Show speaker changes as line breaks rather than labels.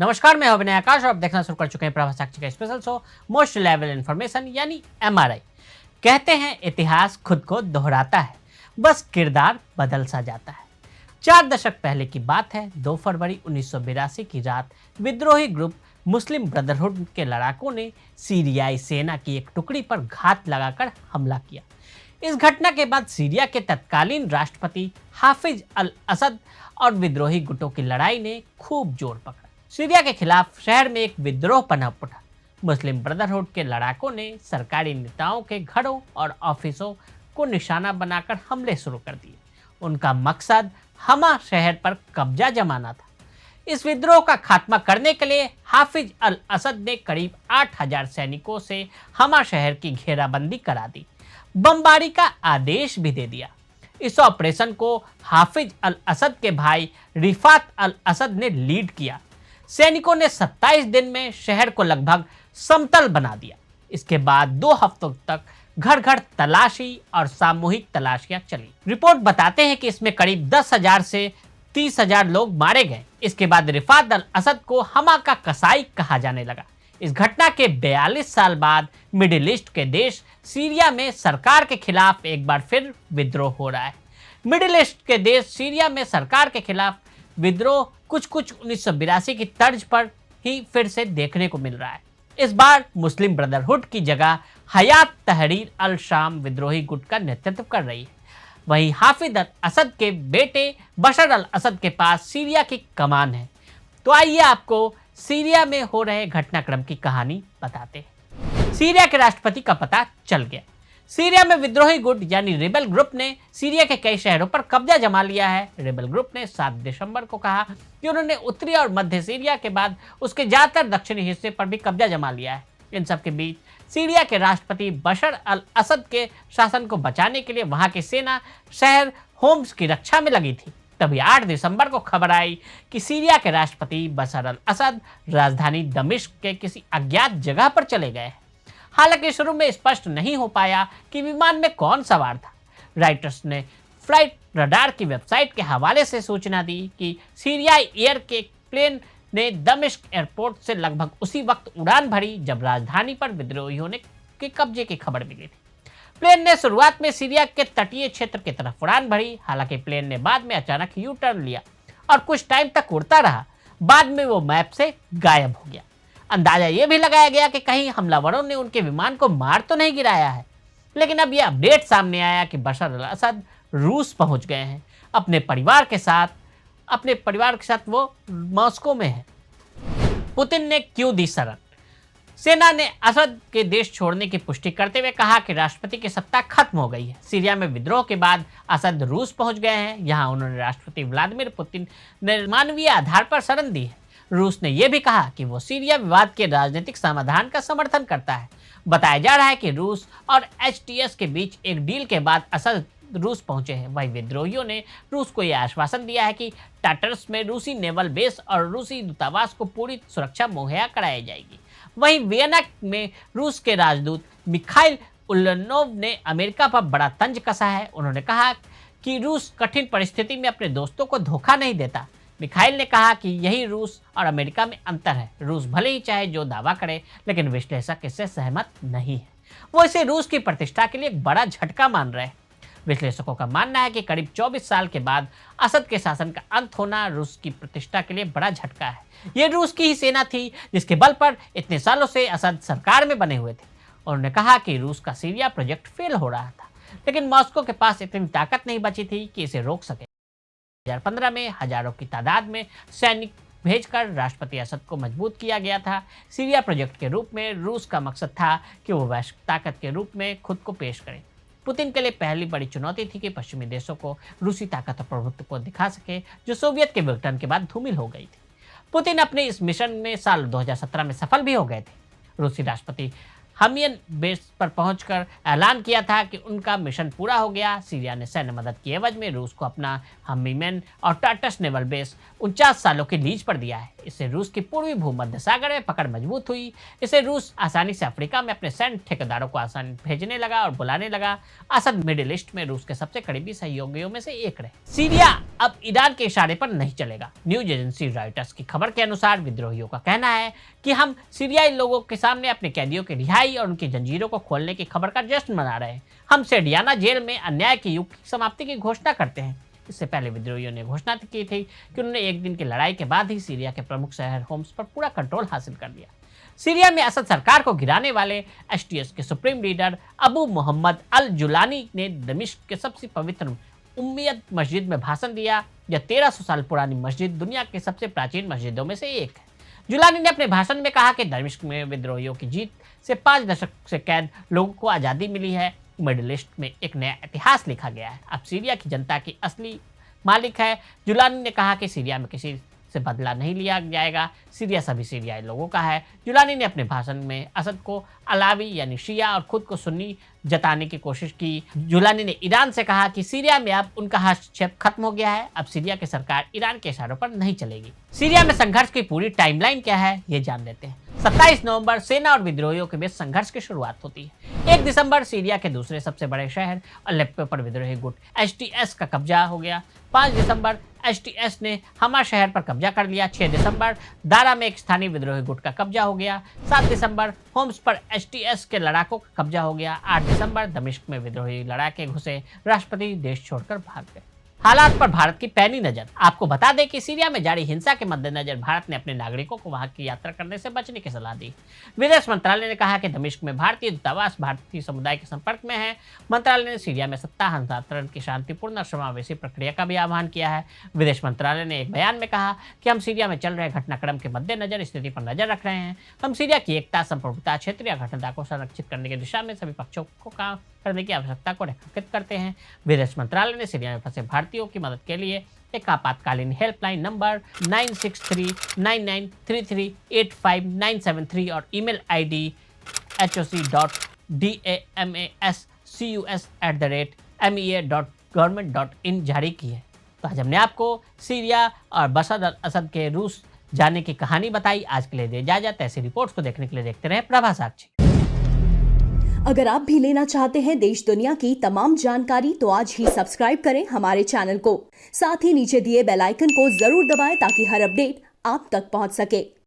नमस्कार, मैं अभिनय आकाश और आप देखना शुरू कर चुके हैं प्रभास साक्षी का special show most level information यानी एमआरआई। कहते हैं इतिहास खुद को दोहराता है, बस किरदार बदल सा जाता है। 4 दशक पहले की बात है। 2 फरवरी 1982 की रात विद्रोही ग्रुप मुस्लिम ब्रदरहुड के लड़ाकों ने सीरियाई सेना की एक टुकड़ी पर घात लगाकर हमला किया। इस घटना के बाद सीरिया के तत्कालीन राष्ट्रपति हाफिज अल असद और विद्रोही गुटों की लड़ाई ने खूब जोर पकड़ा। सीरिया के खिलाफ शहर में एक विद्रोह पनप उठा। मुस्लिम ब्रदरहुड के लड़ाकों ने सरकारी नेताओं के घरों और ऑफिसों को निशाना बनाकर हमले शुरू कर दिए। उनका मकसद हमा शहर पर कब्जा जमाना था। इस विद्रोह का खात्मा करने के लिए हाफिज अल असद ने करीब 8000 सैनिकों से हमा शहर की घेराबंदी करा दी, बमबारी का आदेश भी दे दिया। इस ऑपरेशन को हाफिज अल असद के भाई रिफात अल असद ने लीड किया। सैनिकों ने 27 दिन में शहर को लगभग समतल बना दिया। इसके बाद 2 हफ्तों तक घर घर तलाशी और सामूहिक तलाशियां चली। रिपोर्ट बताते हैं कि इसमें करीब 10,000 से 30,000 लोग मारे गए। इसके बाद रिफात अल असद को हमा का कसाई कहा जाने लगा। इस घटना के 42 साल बाद मिडिल ईस्ट के देश सीरिया में सरकार के खिलाफ एक बार फिर विद्रोह हो रहा है। मिडिल ईस्ट के देश सीरिया में सरकार के खिलाफ विद्रोह कुछ 1982 की तर्ज पर ही फिर से देखने को मिल रहा है। इस बार मुस्लिम ब्रदरहुड की जगह हयात तहरीर अल शाम विद्रोही गुट का नेतृत्व कर रही है। वहीं हाफिज अल असद के बेटे बशर अल असद के पास सीरिया की कमान है। तो आइए आपको सीरिया में हो रहे घटनाक्रम की कहानी बताते हैं। सीरिया के राष्ट्रपति का पता चल गया। सीरिया में विद्रोही गुट यानी रेबल ग्रुप ने सीरिया के कई शहरों पर कब्जा जमा लिया है। रेबल ग्रुप ने 7 दिसंबर को कहा कि उन्होंने उत्तरी और मध्य सीरिया के बाद उसके ज्यादातर दक्षिणी हिस्से पर भी कब्जा जमा लिया है। इन सब के बीच सीरिया के राष्ट्रपति बशर अल असद के शासन को बचाने के लिए वहां की सेना शहर होम्स की रक्षा में लगी थी। तभी 8 दिसंबर को खबर आई कि सीरिया के राष्ट्रपति बशर अल असद राजधानी दमिश्क के किसी अज्ञात जगह पर चले गए हैं। हालांकि शुरू में स्पष्ट नहीं हो पाया कि विमान में कौन सवार था। राइटर्स ने फ्लाइट रडार की वेबसाइट के हवाले से सूचना दी कि सीरियाई एयर के प्लेन ने दमिश्क एयरपोर्ट से लगभग उसी वक्त उड़ान भरी जब राजधानी पर विद्रोहियों के कब्जे की खबर मिली थी। प्लेन ने शुरुआत में सीरिया के तटीय क्षेत्र की तरफ उड़ान भरी। हालांकि प्लेन ने बाद में अचानक यू टर्न लिया और कुछ टाइम तक उड़ता रहा। बाद में वो मैप से गायब हो गया। अंदाजा ये भी लगाया गया कि कहीं हमलावरों ने उनके विमान को मार तो नहीं गिराया है। लेकिन अब यह अपडेट सामने आया कि बशर अल असद रूस पहुंच गए हैं। अपने परिवार के साथ वो मॉस्को में है। पुतिन ने क्यों दी शरण? सेना ने असद के देश छोड़ने की पुष्टि करते हुए कहा कि राष्ट्रपति की सत्ता खत्म हो गई है। सीरिया में विद्रोह के बाद असद रूस पहुंच गए हैं। यहां उन्होंने राष्ट्रपति व्लादिमीर पुतिन ने मानवीय आधार पर शरण दी है। रूस ने यह भी कहा कि वो सीरिया विवाद के राजनीतिक समाधान का समर्थन करता है। बताया जा रहा है कि रूस और एचटीएस के बीच एक डील के बाद असद रूस पहुंचे हैं। वहीं विद्रोहियों ने रूस को यह आश्वासन दिया है कि टाटर्स में रूसी नेवल बेस और रूसी दूतावास को पूरी सुरक्षा मुहैया कराई जाएगी। वहीं वियना में रूस के राजदूत मिखाइल उलनोव ने अमेरिका पर बड़ा तंज कसा है। उन्होंने कहा कि रूस कठिन परिस्थिति में अपने दोस्तों को धोखा नहीं देता। मिखाइल ने कहा कि यही रूस और अमेरिका में अंतर है। रूस भले ही चाहे जो दावा करे, लेकिन विश्लेषक इससे सहमत नहीं है। वो इसे रूस की प्रतिष्ठा के लिए एक बड़ा झटका मान रहे हैं। विश्लेषकों का मानना है कि करीब 24 साल के बाद असद के शासन का अंत होना रूस की प्रतिष्ठा के लिए बड़ा झटका है। ये रूस की ही सेना थी जिसके बल पर इतने सालों से असद सरकार में बने हुए थे। उन्होंने कहा कि रूस का सीरिया प्रोजेक्ट फेल हो रहा था, लेकिन मॉस्को के पास इतनी ताकत नहीं बची थी कि इसे रोक सके। 2015 में हजारों की तादाद में सैनिक भेजकर राष्ट्रपति असद को मजबूत किया गया था। सीरिया प्रोजेक्ट के रूप में रूस का मकसद था कि वो वैश्विक ताकत के रूप में खुद को पेश करे। पुतिन के लिए पहली बड़ी चुनौती थी कि पश्चिमी देशों को रूसी ताकत और प्रभुत्व को दिखा सके, जो सोवियत के विघटन के बाद धूमिल हो गई थी। पुतिन अपने इस मिशन में साल 2017 में सफल भी हो गए थे। रूसी राष्ट्रपति हमियन बेस पर पहुंचकर ऐलान किया था कि उनका मिशन पूरा हो गया। सीरिया ने सैन्य मदद की एवज में रूस को अपना हमीमेन और टाटस नेवल बेस 49 सालों की लीज पर दिया है। इससे रूस की पूर्वी भूमध्य सागर में पकड़ मजबूत हुई। इसे रूस आसानी से अफ्रीका में अपने सैन्य ठेकेदारों को आसानी भेजने लगा और बुलाने लगा। असद मिडिल ईस्ट में रूस के सबसे करीबी सहयोगियों में से एक रहे। सीरिया अब ईरान के इशारे पर नहीं चलेगा। न्यूज एजेंसी रॉयटर्स की खबर के अनुसार विद्रोहियों का कहना है कि हम सीरियाई लोगों के सामने अपने कैदियों की रिहाई और उनकी जंजीरों को खोलने की खबर का जश्न मना रहे हैं। हम सेडियाना जेल में अन्याय के युग की समाप्ति की घोषणा करते हैं। इससे पहले विद्रोहियों ने घोषणा की थी कि उन्होंने एक दिन की लड़ाई के बाद ही सीरिया के प्रमुख शहर होम्स पर पूरा कंट्रोल हासिल कर लिया। सीरिया में असद सरकार को गिराने वाले एचटीएस के सुप्रीम लीडर अबू मोहम्मद अल जुलानी ने दमिश्क के सबसे पवित्र उम्मियत मस्जिद में भाषण दिया। यह 1300 साल पुरानी मस्जिद दुनिया की सबसे प्राचीन मस्जिदों में से एक है। जुलानी ने अपने भाषण में कहा कि दमिश्क में विद्रोहियों की जीत से 5 दशक से कैद लोगों को आज़ादी मिली है। मिडिल ईस्ट में एक नया इतिहास लिखा गया है। अब सीरिया की जनता की असली मालिक है। जुलानी ने कहा कि सीरिया में किसी से बदला नहीं लिया जाएगा, सीरिया सभी सीरियाई लोगों का है। जुलानी ने अपने भाषण में असद को अलावी यानी शिया और खुद को सुन्नी जताने की कोशिश की। जुलानी ने ईरान से कहा कि सीरिया में अब उनका हस्तक्षेप खत्म हो गया है, अब सीरिया की सरकार ईरान के इशारों पर नहीं चलेगी। सीरिया में संघर्ष की पूरी टाइमलाइन क्या है, ये जान लेते हैं। 27 नवंबर सेना और विद्रोहियों के बीच संघर्ष की शुरुआत होती है। 1 दिसंबर सीरिया के दूसरे सबसे बड़े शहर अलेप्पो पर विद्रोही गुट एचटीएस का कब्जा हो गया। 5 दिसंबर एचटीएस ने हमा शहर पर कब्जा कर लिया। 6 दिसंबर दारा में एक स्थानीय विद्रोही गुट का कब्जा हो गया। 7 दिसंबर होम्स पर एचटीएस के लड़ाकों का कब्जा हो गया। 8 दिसंबर दमिश्क में विद्रोही लड़ाके घुसे, राष्ट्रपति देश छोड़कर भाग गए। हालात पर भारत की पैनी नजर। आपको बता दें कि सीरिया में जारी हिंसा के मद्देनजर भारत ने अपने नागरिकों को वहां की यात्रा करने से बचने की सलाह दी। विदेश मंत्रालय ने कहा कि दमिश्क में भारतीय दूतावास भारतीय समुदाय के संपर्क में है। मंत्रालय ने सीरिया में सत्ता हस्तांतरण की शांतिपूर्ण और समावेशी प्रक्रिया का भी आह्वान किया है। विदेश मंत्रालय ने एक बयान में कहा कि हम सीरिया में चल रहे घटनाक्रम के मद्देनजर स्थिति पर नजर रख रहे हैं। हम सीरिया की एकता, संप्रभुता, क्षेत्रीय अखंडता को संरक्षित करने की दिशा में सभी पक्षों को काम करने की आवश्यकता को रेखांकित करते हैं। विदेश मंत्रालय ने सीरिया में फंसे भारतीयों की मदद के लिए एक आपातकालीन हेल्पलाइन नंबर 963993385973 और ईमेल आईडी hoc.damascus@mea.government.in जारी की है। तो आज हमने आपको सीरिया और बशर अल असद के रूस जाने की कहानी बताई। आज के लिए दे इजाजत। ऐसी रिपोर्ट्स को देखने के लिए देखते रहे प्रभा साक्षी।
अगर आप भी लेना चाहते हैं देश दुनिया की तमाम जानकारी तो आज ही सब्सक्राइब करें हमारे चैनल को। साथ ही नीचे दिए बेल आइकन को जरूर दबाएं ताकि हर अपडेट आप तक पहुंच सके।